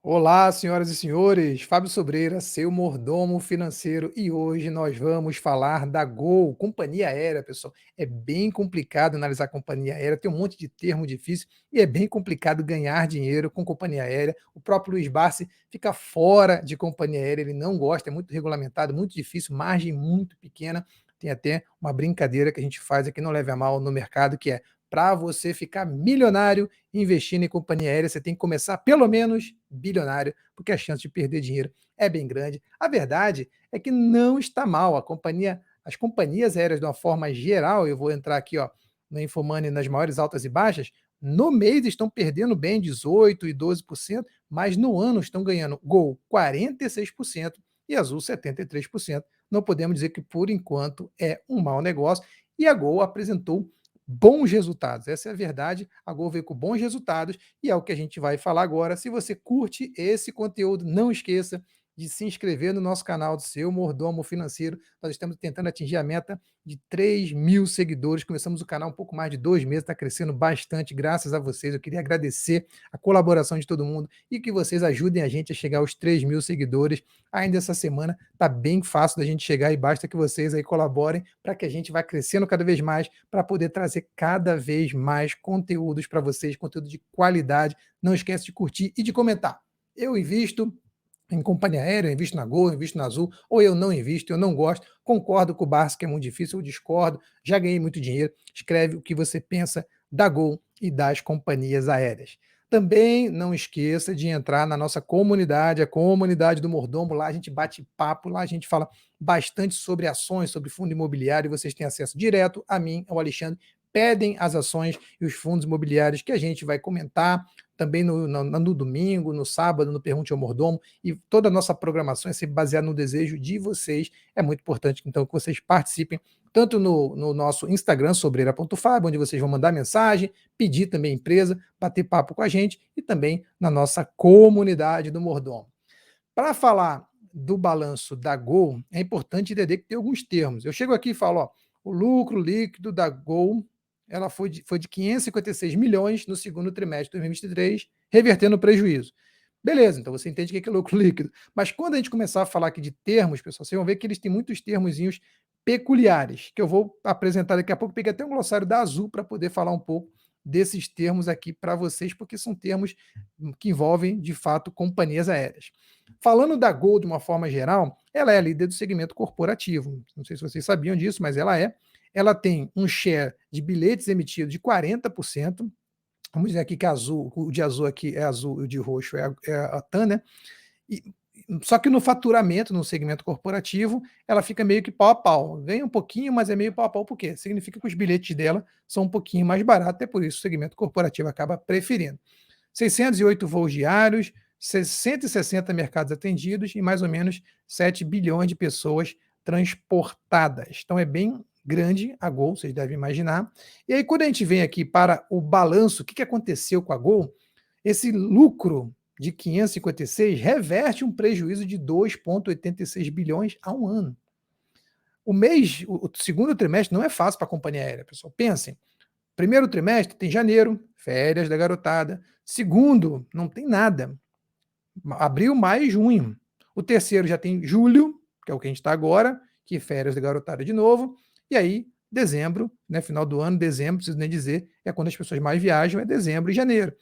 Olá, senhoras e senhores, Fábio Sobreira, seu mordomo financeiro, e hoje nós vamos falar da Gol, companhia aérea, pessoal. É bem complicado analisar companhia aérea, tem um monte de termo difícil e é bem complicado ganhar dinheiro com companhia aérea. O próprio Luiz Barsi fica fora de companhia aérea, ele não gosta, é muito regulamentado, muito difícil, margem muito pequena. Tem até uma brincadeira que a gente faz aqui no Leve a Mal no mercado, que é para você ficar milionário investindo em companhia aérea, você tem que começar pelo menos bilionário, porque a chance de perder dinheiro é bem grande. A verdade é que não está mal. As companhias aéreas, de uma forma geral, eu vou entrar aqui ó, no Infomoney nas maiores altas e baixas, no mês estão perdendo bem 18% e 12%, mas no ano estão ganhando Gol 46% e Azul 73%. Não podemos dizer que, por enquanto, é um mau negócio. E a Gol apresentou bons resultados. Essa é a verdade. A Gol veio com bons resultados e é o que a gente vai falar agora. Se você curte esse conteúdo, não esqueça de se inscrever no nosso canal do Seu Mordomo Financeiro. Nós estamos tentando atingir a meta de 3.000 seguidores. Começamos o canal há um pouco mais de 2 meses, está crescendo bastante, graças a vocês. Eu queria agradecer a colaboração de todo mundo e que vocês ajudem a gente a chegar aos 3.000 seguidores. Ainda essa semana está bem fácil da gente chegar e basta que vocês aí colaborem para que a gente vá crescendo cada vez mais para poder trazer cada vez mais conteúdos para vocês, conteúdo de qualidade. Não esquece de curtir e de comentar. Eu invisto em companhia aérea, eu invisto na Gol, eu invisto na Azul, ou eu não invisto, eu não gosto, concordo com o Barça que é muito difícil, eu discordo, já ganhei muito dinheiro. Escreve o que você pensa da Gol e das companhias aéreas. Também não esqueça de entrar na nossa comunidade, a comunidade do Mordomo. Lá a gente bate papo, lá a gente fala bastante sobre ações, sobre fundo imobiliário, e vocês têm acesso direto a mim, ao Alexandre. Pedem as ações e os fundos imobiliários que a gente vai comentar também no domingo, no sábado, no Pergunte ao Mordomo, e toda a nossa programação é sempre baseada no desejo de vocês. É muito importante, então, que vocês participem, tanto no nosso Instagram, sobreira.fab, onde vocês vão mandar mensagem, pedir também empresa, bater papo com a gente, e também na nossa comunidade do Mordomo. Para falar do balanço da Gol, é importante entender que tem alguns termos. Eu chego aqui e falo, ó, o lucro líquido da Gol ela foi de 556 milhões no segundo trimestre de 2023, revertendo o prejuízo. Beleza, então você entende o que é lucro líquido. Mas quando a gente começar a falar aqui de termos, pessoal, vocês vão ver que eles têm muitos termozinhos peculiares, que eu vou apresentar daqui a pouco. Peguei até um glossário da Azul para poder falar um pouco desses termos aqui para vocês, porque são termos que envolvem, de fato, companhias aéreas. Falando da Gol de uma forma geral, ela é a líder do segmento corporativo. Não sei se vocês sabiam disso, mas ela é. Ela tem um share de bilhetes emitidos de 40%. Vamos dizer aqui que azul, o de azul aqui é azul e o de roxo é a TAM, né? E, só que no faturamento, no segmento corporativo, ela fica meio que pau a pau. Ganha um pouquinho, mas é meio pau a pau, por quê? Significa que os bilhetes dela são um pouquinho mais baratos, é por isso que o segmento corporativo acaba preferindo. 608 voos diários, 160 mercados atendidos e mais ou menos 7 bilhões de pessoas transportadas. Então é bem grande a Gol, vocês devem imaginar. E aí, quando a gente vem aqui para o balanço, o que aconteceu com a Gol? Esse lucro de 556 reverte um prejuízo de 2,86 bilhões a um ano. O segundo trimestre não é fácil para a companhia aérea, pessoal. Pensem, primeiro trimestre tem janeiro, férias da garotada. Segundo, não tem nada. Abril, maio, junho. O terceiro já tem julho, que é o que a gente está agora, que é férias da garotada de novo. E aí, dezembro, né, final do ano, dezembro, preciso nem dizer, é quando as pessoas mais viajam, é dezembro e janeiro.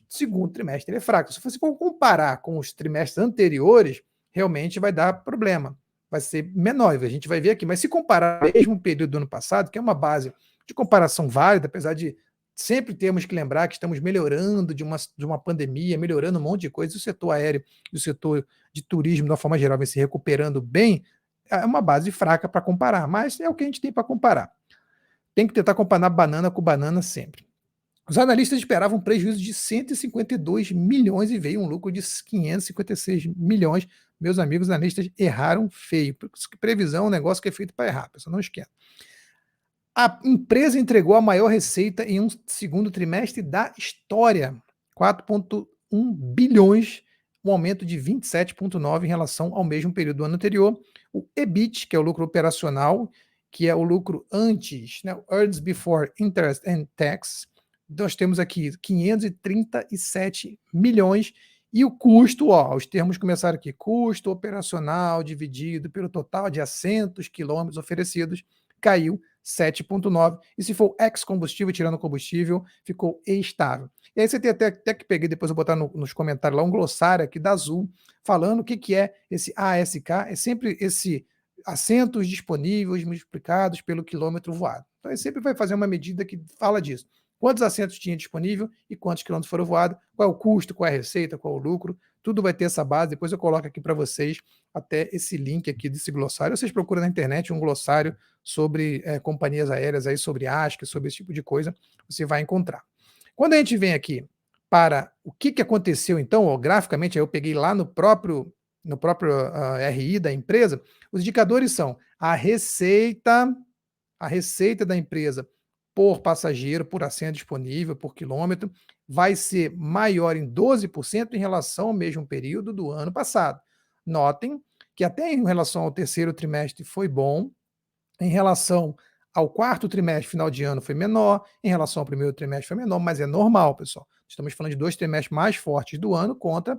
Segundo trimestre é fraco. Se você for comparar com os trimestres anteriores, realmente vai dar problema. Vai ser menor, a gente vai ver aqui. Mas se comparar o mesmo período do ano passado, que é uma base de comparação válida, apesar de sempre termos que lembrar que estamos melhorando de uma pandemia, melhorando um monte de coisa, o setor aéreo e o setor de turismo, de uma forma geral, vem se recuperando bem, é uma base fraca para comparar, mas é o que a gente tem para comparar. Tem que tentar comparar banana com banana sempre. Os analistas esperavam um prejuízo de 152 milhões e veio um lucro de 556 milhões. Meus amigos analistas erraram feio. Previsão é um negócio que é feito para errar, pessoal, não esquenta. A empresa entregou a maior receita em um segundo trimestre da história, 4,1 bilhões, um aumento de 27,9% em relação ao mesmo período do ano anterior. O EBIT, que é o lucro operacional, que é o lucro antes, né, Earnings Before Interest and Tax, nós temos aqui 537 milhões E o custo, ó, os termos começaram aqui: custo operacional dividido pelo total de assentos, quilômetros oferecidos, caiu 7,9. E se for ex-combustível, tirando combustível, ficou estável. E aí você tem até que peguei, depois eu vou botar nos comentários lá, um glossário aqui da Azul, falando o que, que é esse ASK, é sempre esse assentos disponíveis multiplicados pelo quilômetro voado. Então ele sempre vai fazer uma medida que fala disso. Quantos assentos tinha disponível e quantos quilômetros foram voados, qual é o custo, qual é a receita, qual é o lucro, tudo vai ter essa base, depois eu coloco aqui para vocês até esse link aqui desse glossário. Vocês procuram na internet um glossário sobre companhias aéreas, aí, sobre ASC, sobre esse tipo de coisa, você vai encontrar. Quando a gente vem aqui para o que aconteceu, então, ó, graficamente, aí eu peguei lá no próprio RI da empresa, os indicadores são a receita da empresa por passageiro, por assento disponível, por quilômetro, vai ser maior em 12% em relação ao mesmo período do ano passado. Notem que até em relação ao terceiro trimestre foi bom, em relação ao quarto trimestre, final de ano, foi menor, em relação ao primeiro trimestre foi menor, mas é normal, pessoal. Estamos falando de 2 trimestres mais fortes do ano contra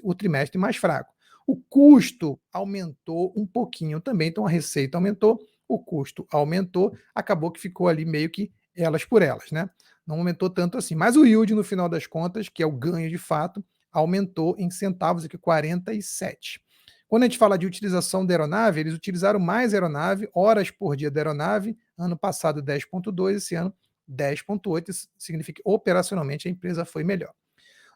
o trimestre mais fraco. O custo aumentou um pouquinho também, então a receita aumentou, o custo aumentou, acabou que ficou ali meio que elas por elas, né? Não aumentou tanto assim. Mas o yield, no final das contas, que é o ganho de fato, aumentou em centavos aqui, 47. Quando a gente fala de utilização da aeronave, eles utilizaram mais aeronave, horas por dia da aeronave, ano passado 10,2, esse ano 10,8, isso significa que operacionalmente a empresa foi melhor.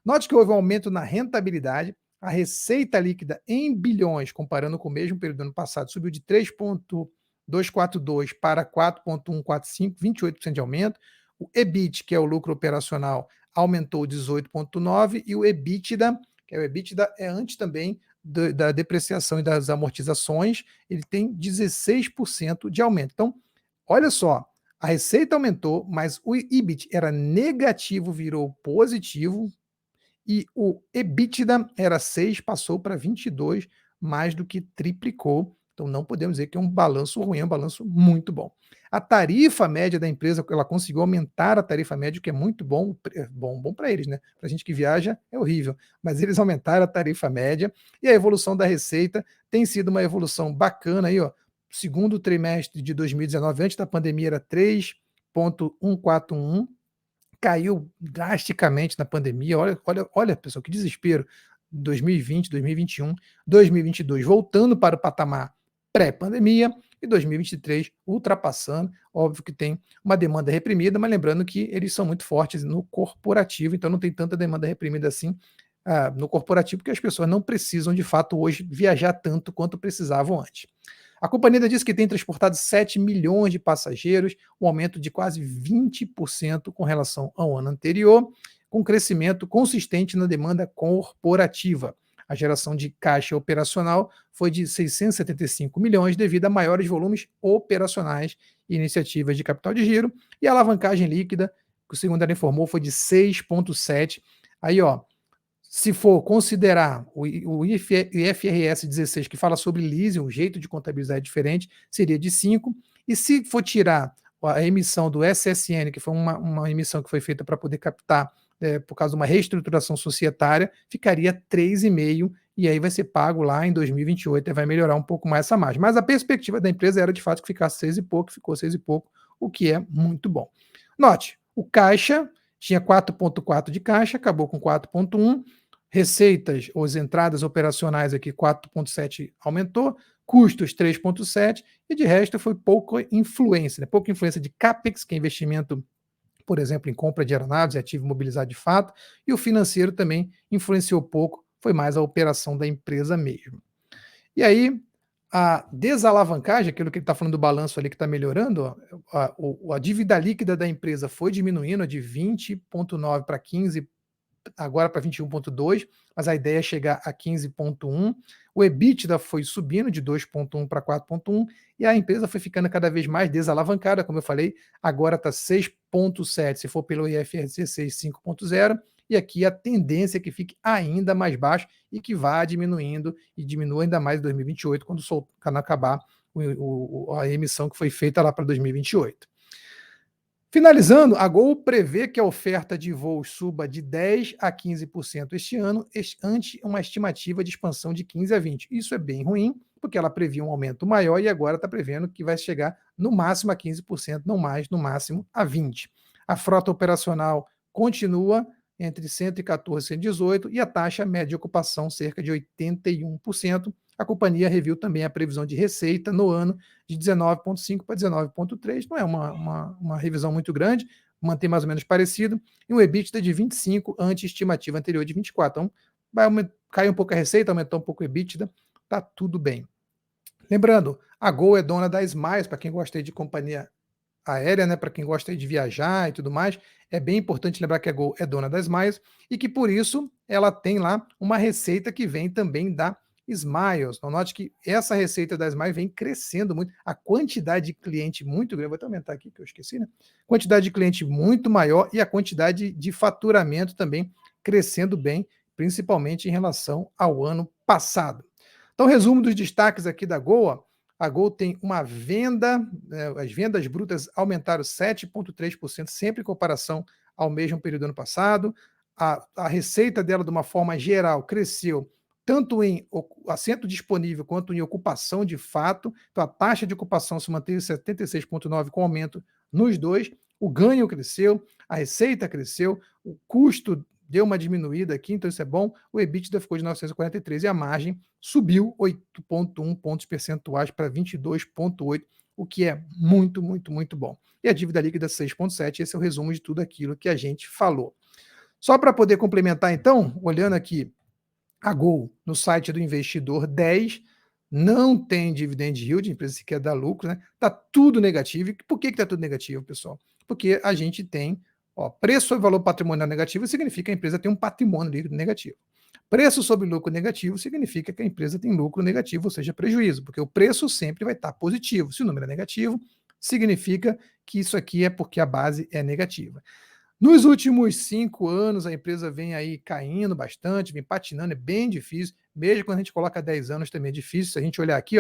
Note que houve um aumento na rentabilidade, a receita líquida em bilhões, comparando com o mesmo período do ano passado, subiu de 3,242 para 4,145, 28% de aumento. O EBIT, que é o lucro operacional, aumentou 18,9 e o EBITDA, que é o EBITDA é antes também da depreciação e das amortizações, ele tem 16% de aumento. Então, olha só, a receita aumentou, mas o EBIT era negativo, virou positivo, e o EBITDA era 6, passou para 22, mais do que triplicou. Então não podemos dizer que é um balanço ruim, é um balanço muito bom. A tarifa média da empresa, ela conseguiu aumentar a tarifa média, o que é muito bom, bom para eles, né? Para a gente que viaja é horrível, mas eles aumentaram a tarifa média e a evolução da receita tem sido uma evolução bacana aí, ó. Segundo trimestre de 2019, antes da pandemia, era 3,141, caiu drasticamente na pandemia. Olha, pessoal, que desespero. 2020, 2021, 2022 voltando para o patamar pré-pandemia e 2023 ultrapassando. Óbvio que tem uma demanda reprimida, mas lembrando que eles são muito fortes no corporativo, então não tem tanta demanda reprimida assim no corporativo, porque as pessoas não precisam de fato hoje viajar tanto quanto precisavam antes. A companhia diz que tem transportado 7 milhões de passageiros, um aumento de quase 20% com relação ao ano anterior, com crescimento consistente na demanda corporativa. A geração de caixa operacional foi de 675 milhões devido a maiores volumes operacionais e iniciativas de capital de giro, e a alavancagem líquida, que o segundo ela informou, foi de 6,7. Aí, ó, se for considerar o IFRS 16, que fala sobre leasing, o jeito de contabilizar é diferente, seria de 5. E se for tirar a emissão do SSN, que foi uma emissão que foi feita para poder captar, por causa de uma reestruturação societária, ficaria 3,5, e aí vai ser pago lá em 2028, e vai melhorar um pouco mais essa margem. Mas a perspectiva da empresa era de fato que ficasse 6 e pouco, ficou 6 e pouco, o que é muito bom. Note, o caixa tinha 4,4 de caixa, acabou com 4,1. Receitas, ou as entradas operacionais aqui, 4,7 aumentou, custos 3,7, e de resto foi pouca influência, né? Pouca influência de CAPEX, que é investimento, por exemplo, em compra de aeronaves e ativo imobilizado de fato, e o financeiro também influenciou pouco, foi mais a operação da empresa mesmo. E aí, a desalavancagem, aquilo que ele está falando do balanço ali que está melhorando, a dívida líquida da empresa foi diminuindo de 20,9 para 15, agora para 21,2, mas a ideia é chegar a 15,1. O EBITDA foi subindo de 2,1 para 4,1 e a empresa foi ficando cada vez mais desalavancada, como eu falei, agora está 6,7, se for pelo IFRS 16, 5,0, e aqui a tendência é que fique ainda mais baixo e que vá diminuindo e diminua ainda mais em 2028, quando acabar a emissão que foi feita lá para 2028. Finalizando, a Gol prevê que a oferta de voos suba de 10 a 15% este ano, ante uma estimativa de expansão de 15 a 20. Isso é bem ruim, porque ela previa um aumento maior e agora está prevendo que vai chegar no máximo a 15%, não mais, no máximo a 20%. A frota operacional continua entre 114 e 118 e a taxa média de ocupação cerca de 81%. A companhia reviu também a previsão de receita no ano de 19,5 para 19,3, não é uma revisão muito grande, mantém mais ou menos parecido, e um EBITDA de 25 ante estimativa anterior de 24. Então, cai um pouco a receita, aumentou um pouco o EBITDA, tá tudo bem. Lembrando, a Gol é dona da Smiles, para quem gosta de companhia aérea, né, para quem gosta de viajar e tudo mais, é bem importante lembrar que a Gol é dona da Smiles e que por isso ela tem lá uma receita que vem também da Smiles. Então, note que essa receita da Smiles vem crescendo muito, a quantidade de cliente muito grande, vou até aumentar aqui que eu esqueci, né? Quantidade de cliente muito maior e a quantidade de faturamento também crescendo bem, principalmente em relação ao ano passado. Então, resumo dos destaques aqui da Gol, a Gol tem uma venda, as vendas brutas aumentaram 7,3%, sempre em comparação ao mesmo período do ano passado. A receita dela, de uma forma geral, cresceu tanto em assento disponível quanto em ocupação de fato. Então, a taxa de ocupação se manteve 76,9%, com aumento nos dois. O ganho cresceu, a receita cresceu, o custo deu uma diminuída aqui, então isso é bom. O EBITDA ficou de 943 e a margem subiu 8,1 pontos percentuais para 22,8, o que é muito, muito, muito bom. E a dívida líquida 6,7, esse é o resumo de tudo aquilo que a gente falou. Só para poder complementar, então, olhando aqui a Gol no site do investidor 10, não tem dividend yield, a empresa que quer dar lucro, né? Está tudo negativo. E por que está tudo negativo, pessoal? Porque a gente tem preço sobre valor patrimonial negativo, significa que a empresa tem um patrimônio líquido negativo. Preço sobre lucro negativo significa que a empresa tem lucro negativo, ou seja, prejuízo, porque o preço sempre vai estar positivo. Se o número é negativo, significa que isso aqui é porque a base é negativa. Nos últimos 5 anos, a empresa vem aí caindo bastante, vem patinando, é bem difícil. Mesmo quando a gente coloca 10 anos, também é difícil. Se a gente olhar aqui,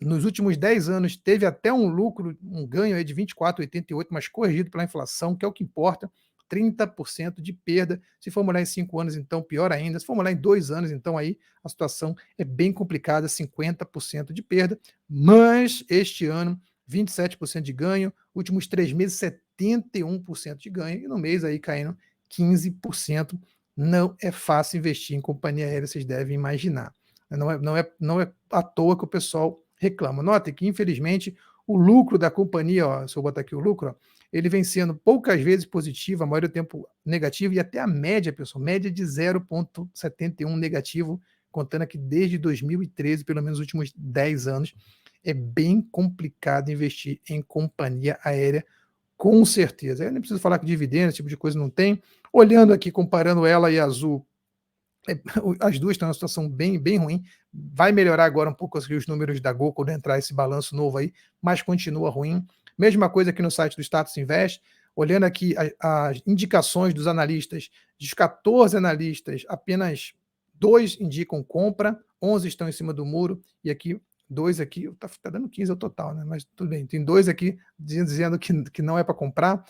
nos últimos 10 anos, teve até um lucro, um ganho aí de 24,88, mas corrigido pela inflação, que é o que importa. 30% de perda. Se for olhar em 5 anos, então pior ainda. Se for olhar em 2 anos, então aí a situação é bem complicada, 50% de perda. Mas este ano, 27% de ganho, últimos 3 meses, 71% de ganho, e no mês aí caindo 15%. Não é fácil investir em companhia aérea, vocês devem imaginar. Não é à toa que o pessoal reclama. Notem que, infelizmente, o lucro da companhia, se eu botar aqui o lucro, ele vem sendo poucas vezes positivo, a maioria do tempo negativo, e até a média, pessoal, média de 0,71 negativo, contando aqui desde 2013, pelo menos os últimos 10 anos. É bem complicado investir em companhia aérea, com certeza. Eu nem preciso falar que dividendos, esse tipo de coisa não tem. Olhando aqui, comparando ela e a Azul, as duas estão em uma situação bem, bem ruim. Vai melhorar agora um pouco os números da Gol quando entrar esse balanço novo aí, mas continua ruim. Mesma coisa aqui no site do Status Invest. Olhando aqui as indicações dos analistas, dos 14 analistas, apenas 2 indicam compra, 11 estão em cima do muro, e aqui 2 aqui, tá dando 15 ao total, né? Mas tudo bem, tem 2 aqui dizendo que não é para comprar.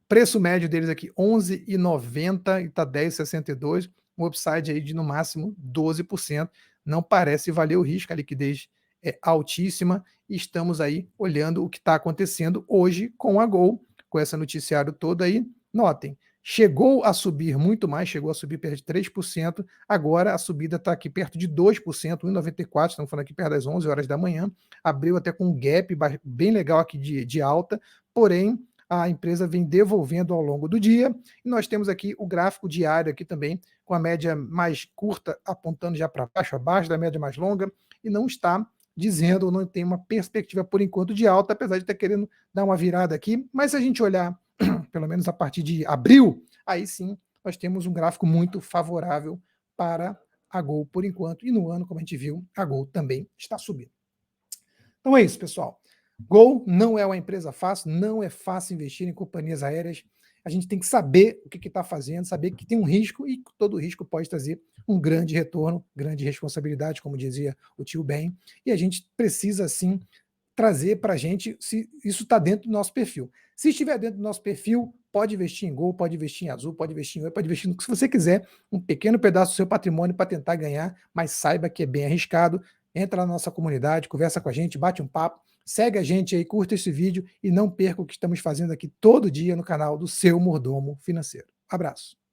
Preço médio deles aqui 11,90 e está 10,62, um upside aí de no máximo 12%. Não parece valer o risco, a liquidez é altíssima, e estamos aí olhando o que está acontecendo hoje com a Gol, com esse noticiário todo aí. Notem, chegou a subir muito mais, chegou a subir perto de 3%, agora a subida está aqui perto de 2%, 1,94, estamos falando aqui perto das 11 horas da manhã, abriu até com um gap bem legal aqui de alta, porém a empresa vem devolvendo ao longo do dia, e nós temos aqui o gráfico diário aqui também, com a média mais curta apontando já para baixo, abaixo da média mais longa, e não está dizendo, não tem uma perspectiva por enquanto de alta, apesar de estar querendo dar uma virada aqui, mas se a gente olhar, pelo menos a partir de abril, aí sim nós temos um gráfico muito favorável para a Gol por enquanto, e no ano, como a gente viu, a Gol também está subindo. Então é isso, pessoal. Gol não é uma empresa fácil, não é fácil investir em companhias aéreas. A gente tem que saber o que está fazendo, saber que tem um risco e todo risco pode trazer um grande retorno, grande responsabilidade, como dizia o tio Ben. E a gente precisa, sim, trazer para a gente se isso está dentro do nosso perfil. Se estiver dentro do nosso perfil, pode investir em Gol, pode investir em Azul, pode investir em Oi, pode investir no que você quiser, um pequeno pedaço do seu patrimônio para tentar ganhar, mas saiba que é bem arriscado. Entra na nossa comunidade, conversa com a gente, bate um papo, segue a gente aí, curta esse vídeo e não perca o que estamos fazendo aqui todo dia no canal do seu Mordomo Financeiro. Abraço.